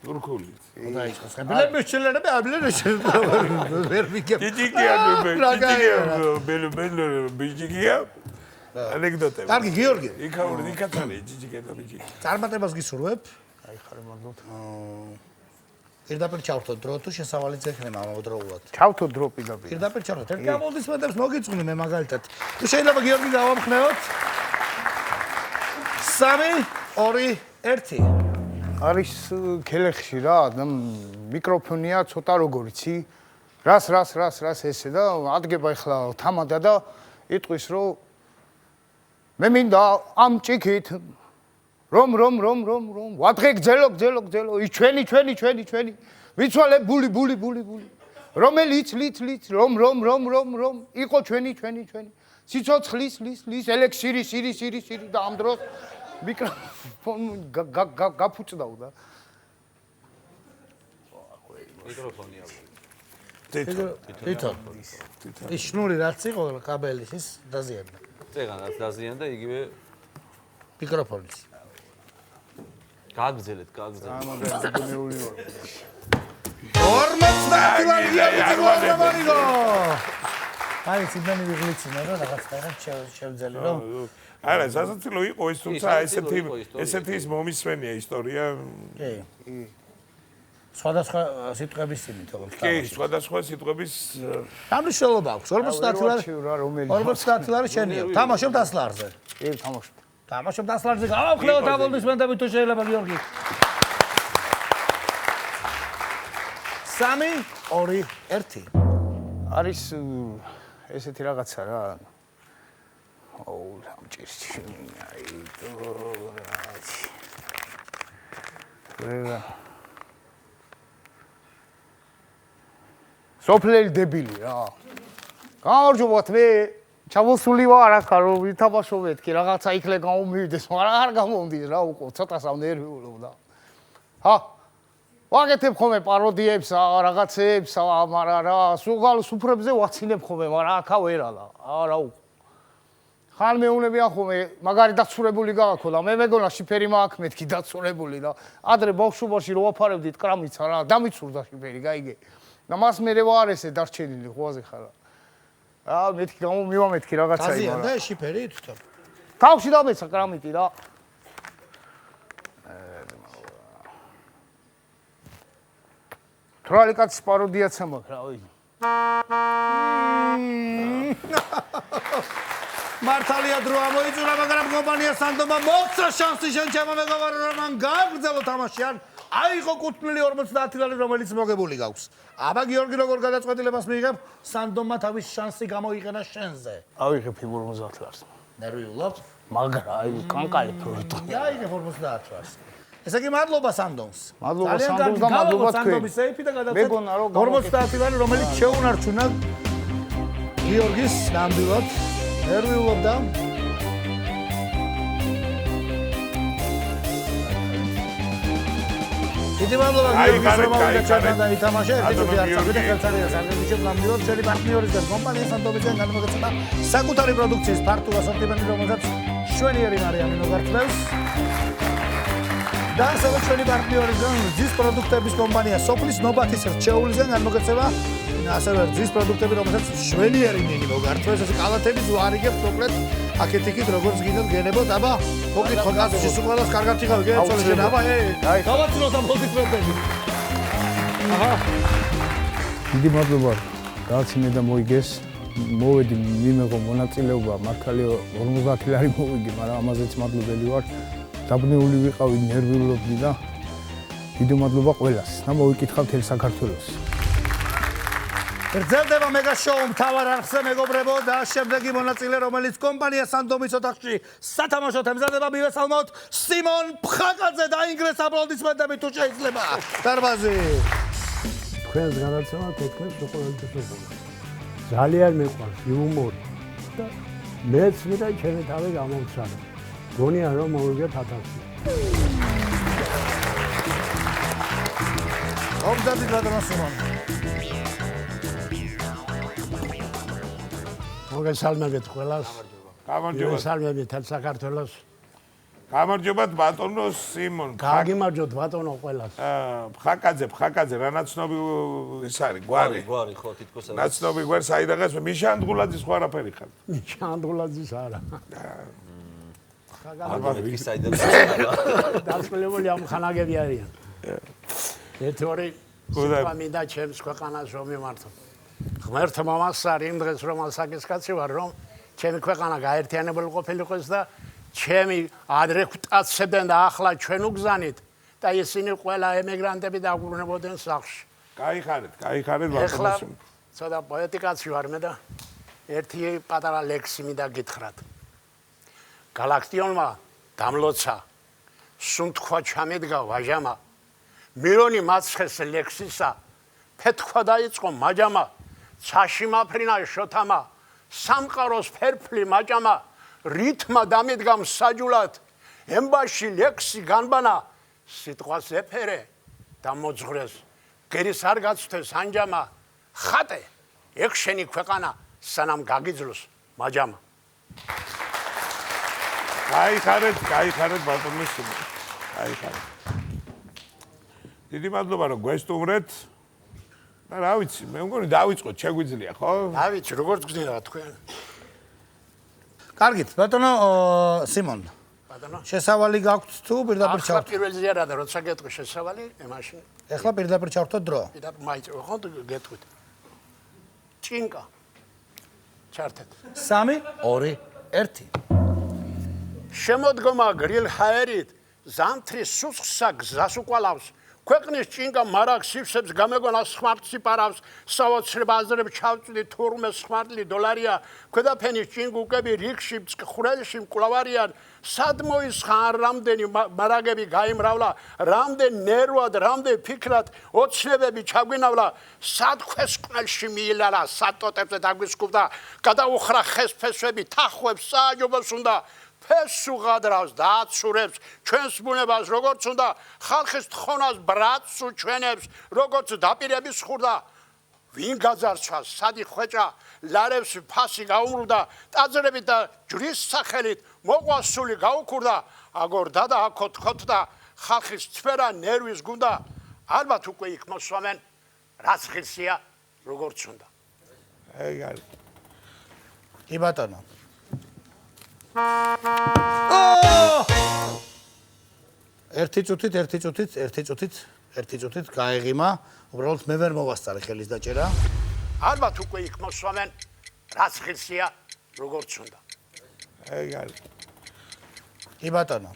თურქული. ბილები შეიძლება აბილები შეიძლება. ვერ მიგებ. ჯიჯიგია ბიჯიგია. ანეკდოტები. კარგი გიორგი. იქაც არის ჯიჯიგია და ბიჯიგია. წარმატებას გისურვებ. აი ხარ მაგნოთ. პირდაპირ ჩავთო დრო თუ შესავალი ძექნება ამავდროულად. ჩავთო დრო პირდაპირ. პირდაპირ ჩავთო. ერთ გამოდისმეტებს მოგიწვნი მე მაგალითად. თუ შეიძლება გიორგი გავამხნევოთ. 3 2 1 არის ქელეხში რა და მიკროფონია ცოტა როგორ იცი რას ესე და ადგება ახლა თამადა და იტყვის რომ მე მინდა ამ ჭიქით რომ ვადღე გძელო ის ჩვენი ვიცვალე ბული რომელიც ლიც რომ იყო ჩვენი სიცოცხლის ელექსირი და ამ დროს მიკროფონი გაფუჭდაო და მიკროფონია. თვითონ. ის შნური რაც იყო კაბელის ის დაზიანდა. წეგანაც დაზიანდა იგივე მიკროფონის. გააგრძელეთ. ამაგონეული ვარ. 50 ლარი გამარიგო. აი ციდან ვიღლიცინა რა რაღაცა შევძელი რომ არა, სასაცილო იყო ის, თუმცა ესეთი ის მომისვენია ისტორია. კი. სხვადასხვა სიტყვების იმით, როგორც კი, სხვადასხვა სიტყვების გამიშველობა აქვს. 50 ლარი. 50 ლარი შენია. თამაშობ დასლარზე. კი, თამაშობ. თამაშობ დასლარზე. გავახლებოთ აპლოდისმენტები თუ შეიძლება გიორგი. 3 2 1 არის ესეთი რაღაცა რა. აუ, ამჭირში. აი, რა. სოფლელი დებილი რა. გამარჯობათ მე ჩამოსული ვარ აქ რომ ვითამაშო მეთქი რაღაცა იქლე გამომივიდეს, მაგრამ არ გამომდის რა უკვე ცოტა სამნერვიულობდა. ჰა ვაკეთებ ხოლმე პაროდიებს, რაღაცეებს, მაგრამ რა, სულ სუფრებზე ვაცინებ ხოლმე, მაგრამ აქა ვერალა. არა უკვე. ხან მეუნებიან ხოლმე, მაგარი დაცურებული გააქო და მე მეგონა შიფერი მაქვს მეთქი დაცურებული და ადრე ბავშვობაში რო ვაფარებდით კრამიცა რა, დამიცურდა შიფერი, გაიგე. და მას მე ვარ ესე დარჩენილი ღვაზე ხარ. აა მეთქი მივამეთქი რაღაცა იმარა. გაზიან და შიფერი თვითონ. თავში დამეცა კრამიტი რა. თრალი კაცის პაროდიაცა მაქვს რა, ოი. მართალია დრო ამოიწურა, მაგრამ კომპანია სანდომა მოხსა შანსი შენ ჩემო მეგობარო რომ მან გააგრძელო თამაში ან აიღო კუთვნილი 50 ლარი რომელიც მოგებული გაქვს. აბა გიორგი როგორ გადაწყვეტილებას მიიღებ სანდომა თავის შანსი გამოიყენა შენზე. ავიღე 50 ლარს. ნერვიულობ? მაგრამ აი კანკალი პროექტი. აიღე 50 ლარს. ესე იგი მადლობა სანდომს. მადლობა სანდომს და მადლობა თქვენ. სანდომის ეიფი და გადაწყვეტ მეგონა რომ 50 ლარი რომელიც შეუნარჩუნა გიორგის ნამდვილად ნერვიულობდა. დიდი მადლობა გიორგის რომაუდა ჩატანდა ითამაშა ერთი ჯგუფი არცაკი და ხელსარია სარგებლობრივ ნამდვილად შენი პარტნიორისგან კომპანია სანდომისგან განმოგეცემა საკუთარი პროდუქციის ფართო ასორტიმენტი რომელსაც შვენიერი მარიამი მოგართმევს და ასევე ჩვენი პარტნიორისგან ძის პროდუქტების კომპანია სოფლის ნობათის რჩეულისგან განმოგეცემა ასევე ძის პროდუქტები რომელსაც შვენიერი ნინი მოგართმევს ესე კალათების ვარიგებთ მოკლედ აქეთ-იქით როგორც გინდათ გენებოთ აბა მოგკითხო კაცში სულ ყველას კარგად იღავი გეცოლე შენ აბა გავაცნოთ ამ პოზიციებში აჰა დიდი მადლობა გააცინე და მოიგეს მოვედი მიმეღო მონაწილეობა მართალია 50 ლარი მოვიგე მაგრამ ამაზეც მადლობელი ვარ დაბნეული ვიყავი ნერვიულობდი და დიდი მადლობა ყველას და მოვიკითხავ თელ საქართველოს გრძელდება მეგა შოუ მთავარ არხზე მეგობრებო და შემდეგი მონაწილე რომელიც კომპანია სანდომის ოთახში სათამაშოდ ემზადება მივესალმოთ სიმონ ფხაკაძე დაინგრეს აპლოდისმენტები თუ შეიძლება დარბაზი თქვენს განაცემა თქვენს უყურებელს ძალიან მეყვარს იუმორი და მეც მინდა ჩემი თავი გამოვცანო გონია რომ მოვიგეთ 1000 ომდადი გადამა სიმონ მოგესალმებით ყველას. გამარჯობა. მოგესალმებით თელ საქართველოს. გამარჯობათ ბატონო სიმონ. გაგიმარჯოთ ბატონო ყველას. ფხაკაძე რა ნაცნობი ეს არის გვარი. გვარი ხო თითქოს არის. ნაცნობი გვარი საიდანაც მიშა ანდღულაძის ხო არაფერი ხარ. მიშა ანდღულაძის არა. აბა ის საიდან დასწრებული ამ ხანაგები არიან. ერთი ორი სიტყვა მინდა ჩემს ქვეყანას რომ მიმართო. ღმერთმა მამასარი იმ დღეს რომ ასაკისკაცი ვარ რომ ჩემი ქვეყანა გაერთიანებული ყოფილიყოს და ჩემი ადრე გვტაცებდნენ და ახლა ჩვენ უგზანით და ისინი ყველა ემიგრანტები დაბრუნებოდნენ სახლში. გაიხარეთ ბატონო. ახლა ცოტა პოეტიკაცი ვარ მე და ერთი პატარა ლექსი მინდა გითხრათ. გალაქტიონმა დამლოცა სუნთქვა ჩამედგა ვაჟამა მირონი მაცხეს ლექსისა ფეთქვა დაიწყო მაჯამა ცაში მაფრინა შოთამა სამყაროს ფერფლი მაჭამა რითმა დამედგა მსაჯულად ემბაში ლექსი განბანა სიტყვას ეფერე და მოძღვრეს გერის არ გაცვთეს ანჯამა ხატე ეგ შენი ქვეყანა სანამ გაგიძლოს მაჯამა გაიხარეთ ბატონო სიმონ. გაიხარეთ. დიდი მადლობა რომ გვესტუმრეთ. და რა ვიცი, მე მგონი დავიწყოთ, შეგვიძლია, ხო? დავიცი, როგორც გძინდა თქვენ. კარგით, ბატონო სიმონ. შესავალი გაქვთ თუ პირდაპირ ახლა ჩავთ? პირველ ზიარა და როცა გეტყვი შესავალი, მაშინ ეხლა პირდაპირ ჩავთოთ დრო. პირდაპირ მაიწევ, ხო გეტყვით. ჭინკა. ჩართეთ. 3 2 1 შემოდგომა გრილ ჰაერით ზამთრის სუსხსა გზას უკვალავს. ქვეყნის ჭინკა მარაგ სიფსებს გამეგონა სხმარტს იპარავს. საოცრებ აზრებს ჩავწვდი თურმე სხმარტლი დოლარია. ქვედაფენის ჭინგუკები რიგში მწყხრელში მკვლავარიან. სად მოისხა რამდენი მარაგები გაიმრავლა, რამდენ ნერვად, რამდენ ფიქრად ოცნებები ჩაგვინავლა. სად ქვესკნელში მიილალა, სად ტოტებზე დაგვისკუპდა, გადაუხრა ხეს ფესვები, თახვებს სააჯობოს უნდა. ფესს უღადრავს და აცურებს ჩვენს ბუნებას როგორც უნდა, ხალხის თხოვნას ბრატს უჩვენებს, როგორც დაპირების ხურდა. ვინ გაძარცვას, სადი ხვეჭა, ლარებს ფასი გაუმრუდა, ტაძრებით და ჯვრის სახელით მოყვასული გაუქურდა, აგორ დადა აქო თქოთდა, ხალხის ცფერა ნერვის გუნდა, ალბათ უკვე იქ მოსვამენ, რაც ხილსია, როგორც უნდა. ეგ არის. კი ბატონო. ერთი წუთით გაეღიმა, უბრალოდ მე ვერ მოვასწარე ხელის დაჭერა. ალბათ უკვე იქ მოსვამენ, რაც ხილსია, როგორც უნდა. ეგ არის. კი ბატონო.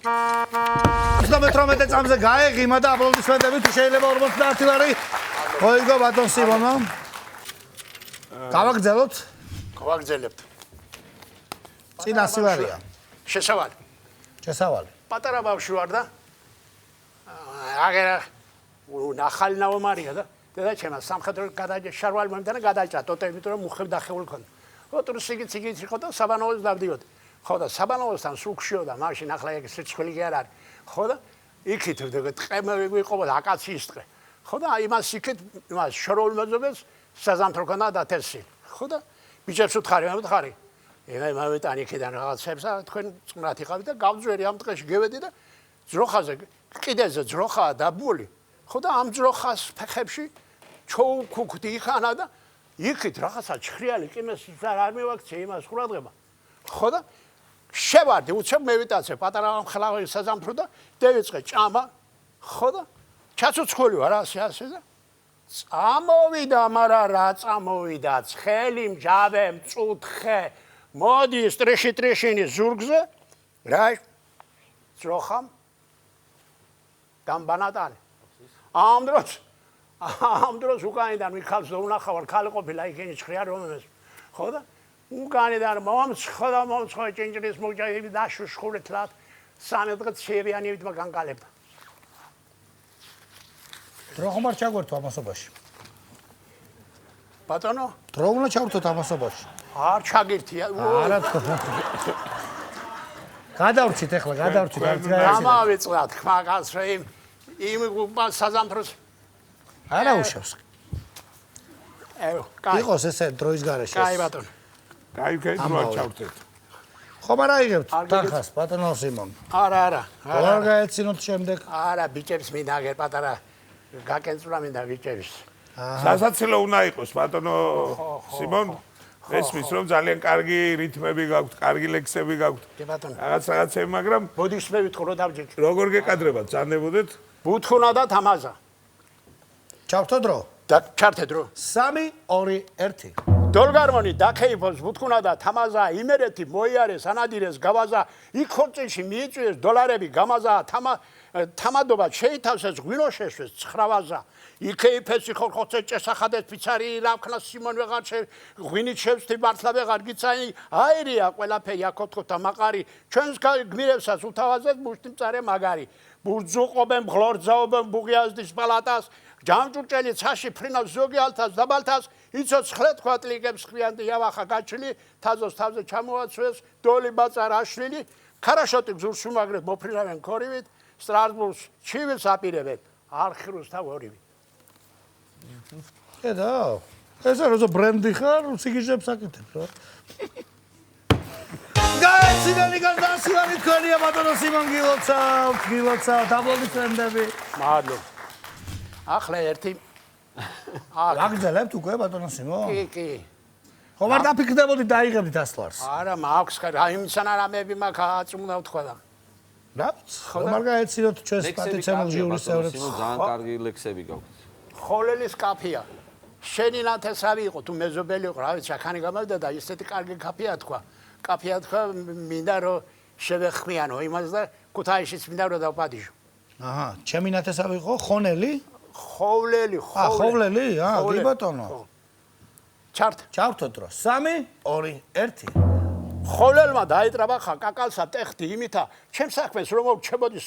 38 წამზე გაეღიმა და აპლოდისმენტები თუ შეიძლება 50 ლარი. მოიგო ბატონ სიმონო. გავაგზავნოთ? გავაგზავნებთ. წინა სილარია. შესავალი. შესავალი. პატარა ბავშვი ვარ და აგერა ნახალი ნაომარია და დედაჩემა სამხედრო შარვალი მომენტანა გადაჭრა ტოტე იმიტომ რომ მუხები დახეული ქონდა. ხო ტრუსიგიც იყო და საბანოვოს დავდიოდ. ხო და საბანოვოსთან სულ ხშიოდა მაშინ ახლა ეგ სიცხვილი კი არ არის. ხო და იქით ტყემები გვიყობა და აკაციის ტყე. ხო და იმას იქით იმას შოროულ მოძებელს საზამთრო ქონდა დათესილი. ხო და ბიჭებს უთხარი მომთხარი. ეხლა მოვიტანი იქიდან რაღაცებს და თქვენ წმრად იყავით და გავძვერი ამ ტყეში გევედი და ძროხაზე კიდეზე ძროხაა დაბული. ხო და ამ ძროხას ფეხებში ჩოუქუქდი იქანა და იქით რაღაცა ჩხრიალი ყიმეს არ მივაქცე იმას ყურადღება. ხო და შევარდი უცებ მევიტაცე პატარა ამხლავი საზამთრო და დევიწყე ჭამა. ხო და ჩაცოცხული ვარ ასე და წამოვიდა, მაგრამ რა წამოვიდა, ცხელი მჟავე მწუთხე მოდი სტრეშინი ზურგზე რა ძროხამ დამბანატალი ამ დროს უკანიდან მიხალს და უნახავარ ქალი ყოფილა იქენი ცხრია რომელს ხო და უკანიდან მომცხო ჭინჭრის მოგჯაიბი დაშუშხულეთლად სანედღეთ შევიანივით მაგანკალებდა დრო ხომ არ ჩაგვერთო ამასობაში? ბატონო დრო უნდა ჩავრთოთ ამასობაში? არ ჩაგირთია არა თქო. გადავრჩით ახლა, გადავრჩით არც გაიჩინეთ. გამავიწყდა თქმა კაცო იმ საზამთროს არა უშავს. კაი იყოს ესე დროის გარეშე. კაი ბატონო. კაი დრო ჩავთეთ. ხომ არ აიღებთ თანხას ბატონო სიმონ? არა. არ გაეცინოთ შემდეგ? არა ბიჭებს მინდა აგერ პატარა გაკენწრა მინდა ბიჭებს. სასაცილო უნდა იყოს ბატონო სიმონ. ესმის რომ ძალიან კარგი რითმები გაქვთ, კარგი ლექსები გაქვთ. კი ბატონო. რაღაცები, მაგრამ ბოდიშ მე ვითხოვ რომ დავჯეჭ. როგორ გეკადრებათ, ძანდებოდეთ? ბუთქუნა და თამაზა. ჩავთო დრო? და ჩართე დრო. 3 2 1 დოლგარმონი დაქეიფოს ბუთქუნა და თამაზა იმერეთი მოიარეს ანადირეს გავაზა იქ ხორცში მიიწვიეს დოლარები გამაზა თამადობა შეითავსეს ღვინოშესვეს ცხვრავაზა იქეიფესი ხორცე ჭესახადეს ფიცარი რაფქნა სიმონ ვეღარ ღვინით შევსთი მართლა ვეღარ გიცანი აირია ყველაფერი აკოთხოთ და მაყარი ჩვენს გმირებსაც უთავაზეთ მუშტი მწარე მაგარი ბურძუყობენ ღლორძაობენ ბუღიაზდის პალატას ჯამჭურჭელი ცაში ფრინავს ზოგი ალთას დაბალთას იცოც ხლეთქვატლიგებს ხრიან და იავახა გაჩლი თაზოს თავზე ჩამოაცვეს დოლი ბაწარაშვილი ქარაშოტი გზურს უმაგრეთ მოფრინავენ ქორივით სტრასბურგს ჩივილს აპირებენ არხირუს და ორივი ედო ეს არის ბრენდი ხარ სიგიჟებს აკეთებს რა გაიცინენი განდასილანი თქვენია ბატონო სიმონ გილოცავთ აპლოდისმენტები მადლობა ახლა ერთი აგძლებთ უკვე ბატონო სიმონ? კი. ხომ არ დაფიქრდებოდი დაიღებდით ასლარს. არა, მაქვს რა იმცანა რამეები მაქვს უნდა ვთქვა და. რა? ხომ არ გაეცინოთ ჩვენს პატიცემულ ჟიურის წევრებს. ძალიან კარგი ლექსები გაქვთ. ხოლელის კაფეა. შენი ნათესავი იყო თუ მეზობელი იყო, რა ვიცი, აქანი გამოვიდა და ისეთი კარგი კაფეა თქვა. კაფეა თქვა, მინდა რომ შევეხმიანო იმას და ქუთაისშიც მინდა რომ დავპატიჟო. აჰა, ჩემი ნათესავი იყო ხონელი? ხოვლელი, ხოვლელი? კი ბატონო. ჩავთო დრო. 3, 2, 1. ხოვლელმა დაიტრაბა ხა კაკალსა ტეხტი იმითა, ჩემს საქმეს რომ მოვჩებოდი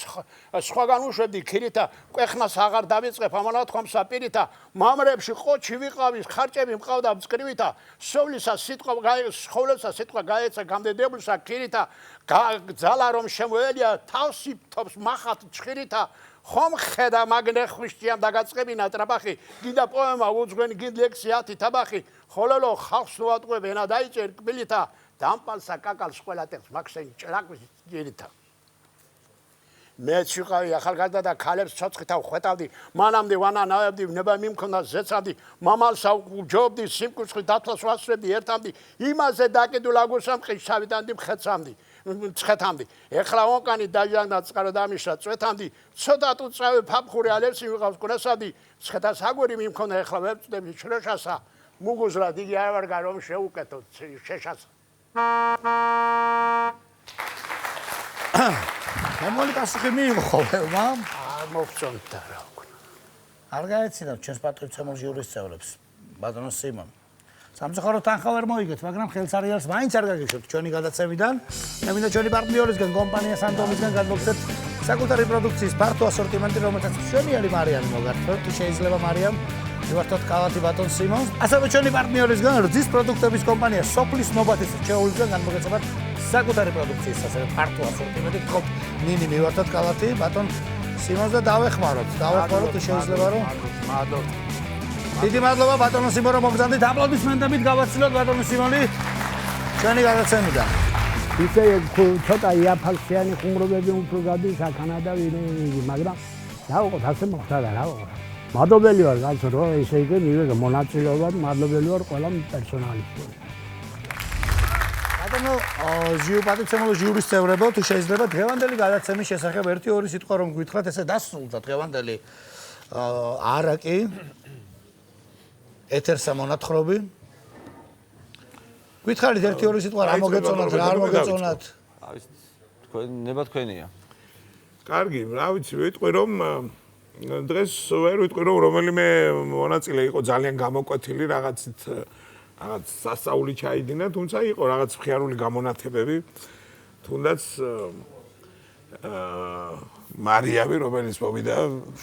სხვაგან უშვებდი ქირითა, კვეხნას აღარ დავიწყებ ამალა თქვამსა პირითა, მამრებში ყოჩი ვიყავის, ხარჭები მყავდა მწკრივითა, სოვლისა სიტყვა ხოვლელსა სიტყვა გაეცა გამდედებლსა ქირითა, ძალა რომ შემოელია თავსი თობს მახათ ჩხირითა, ხომ ხედა მაგნეხვიშტიამ დაგაწყებინა ტრაბახი, გინდა პოემა უძღვენი გინდა ლექსი 10 თაბახი, ხოლო ხალხს ნუატყვებ ენა დაიჭერ კბილითა დამპალსა კაკალს ყველა ტექს მაქსენი ჭრაკვის ძირითა მეც ვიყავი ახალგაზრდა და ქალებს ცოცხითა ვხვეტავდი მანამდე ვანანავებდი ნება მიმქონდა ზეცავდი მამალსა ვჯობდი სიმკუცხი დათლას ვასწრებდი ერთამდე იმაზე დაკიდულ აგურსამყი შავიდანდი მხეცამდე ცხეთამდე ეხლა ონკანი დაჟანგდა წყარო დამიშრა წვეთამდე ცოტა თუ წავე ფაფხური ალერსი ვიყავს კურასადი ცხეთას აგური მიმქონდა ეხლა ვებწდები შროშასა მუგუზრად იგი არ ვარ რომ შეუკეთო შეშასა მემონი პასუხი მიიღო ხოლმე, არ მოგწონდა რა უკვე. არ გაეცინოთ ჩვენს პატრიცემულ ჟიურის წევრებს, ბატონო სიმონ. სამწუხაროდ თანხა ვერ მოიგეთ, მაგრამ ხელსარიალს მაინც არ გაგიშვებთ ჩვენი გადაცემიდან. მე მინდა ჩვენი პარტნიორისგან, კომპანია სანდომისგან გადმოგცეთ საკუთარი პროდუქციის ფართო ასორტიმენტი, რომელსაც მშვენიერი მარიამი მოგართვებთ, შეიძლება მარიამ მივართოთ კალათი ბატონ სიმონს. ასევე ჩვენი პარტნიორისგან რძის პროდუქტების კომპანია სოფლის ნობათის რჩეულიდან განმოგეცემათ საკუთარი პროდუქციის ასევე ფართო ასორტიმენტი. გქობთ ნინი მივართოთ კალათი ბატონ სიმონს და დავეხმაროთ. დავეხმაროთ შეიძლება რომ მადლობა. დიდი მადლობა ბატონო სიმონ რომ მოგზავნით. აპლოდისმენტებით გავაცილოთ ბატონო სიმონი ჩვენი გადაცემიდან. ისე ცოტა იაფალშიანი ხუმრობები უფრო გადის აქანა და ვინმე მაგრამ რა ვიყოთ ასე მოხდა და რა ვიყოთ. მადლობელი ვარ კაცო რომ ესე იგი მივიღე მონაწილეობად მადლობელი ვარ ყველა პერსონალისთვის. ბატონო ჟიუპატიცემულ ჟიურის წევრებო თუ შეიძლება დღევანდელი გადაცემის შესახებ 1-2 სიტყვა რომ გითხრათ ესე დასრულდა დღევანდელი არაკი ეთერსა მონათხრობი გითხარით 1-2 სიტყვა რა მოგეწონათ რა არ მოგეწონათ არის თქვენ ნება თქვენია კარგი რა ვიცი ვიტყვი რომ დღეს ვერ ვიტყვი რომ რომელიმე მონაწილე იყო ძალიან გამოკვეთილი რაღაცით რაღაც სასწაული ჩაიდინა თუმცა იყო რაღაც მხიარული გამონათებები თუნდაც მარიამი რომელიც მოვიდა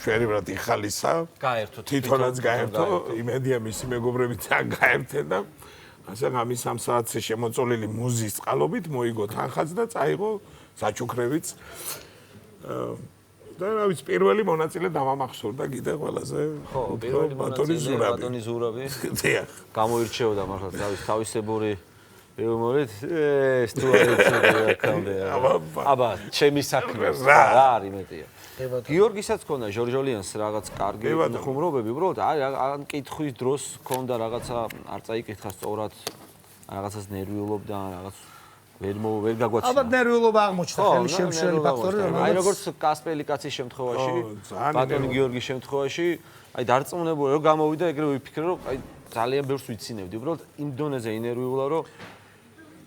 შვერივად იხალისა გაერთო თვითონაც გაერთო იმედია მისი მეგობრებიც არ გაერთენ და ასე ამის 3 საათზე შემოწოლილი მუზის წყალობით მოიგო თანხაც და წაიღო საჩუქრებიც და რა ვიცი პირველი მონაწილე დამამახსოვრდა კიდე ყველაზე ხო პირველი მონაწილე ბატონი ზურაბი დიახ გამოირჩეოდა მართლა თავისებური ეუმორით ეს თუ არ იცოდი აბა ჩემი საქმე რა არის მეტია გიორგისაც ქონდა ჟორჟოლიანს რაღაც კარგი ხუმრობები უბრალოდ ან კითხვის დროს ქონდა რაღაცა არ წაიკითხა სწორად რაღაცას ნერვიულობდა რაღაც ვერ გაგვაცნა ალბათ ნერვიულობა აღმოჩნდა ხელი შემშლელი ფაქტორი რომელიც აი როგორც კასპელი კაცის შემთხვევაში ბატონი გიორგის შემთხვევაში აი დარწმუნებული რომ გამოვიდა ეგრევე ვიფიქრე რომ აი ძალიან ბევრს ვიცინებდი უბრალოდ იმ დონეზე ინერვიულა რომ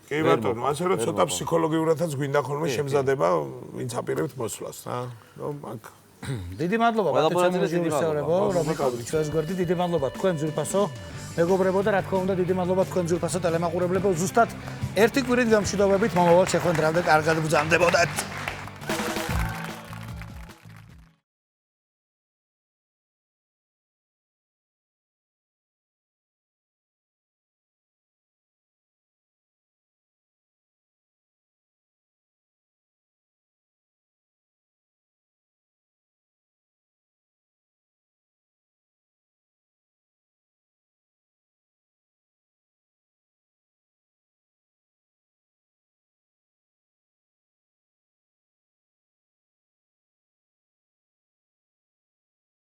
კი ბატონო ასე რომ ცოტა ფსიქოლოგიურადაც გვინდა ხოლმე შემზადება ვინც აპირებთ მოსვლას რა რომ აქ დიდი მადლობა პატრიცემულ ჟიურის წევრებო რომ მიყავდით ჩვენს გვერდით დიდი მადლობა თქვენ ძვირფასო მეგობრებო და რა თქმა უნდა დიდი მადლობა თქვენ ძვირფასო ტელემაყურებლებო ზუსტად ერთი კვირით გამშვიდობებით მომავალ შეხვედრამდე კარგად ბრძანდებოდეთ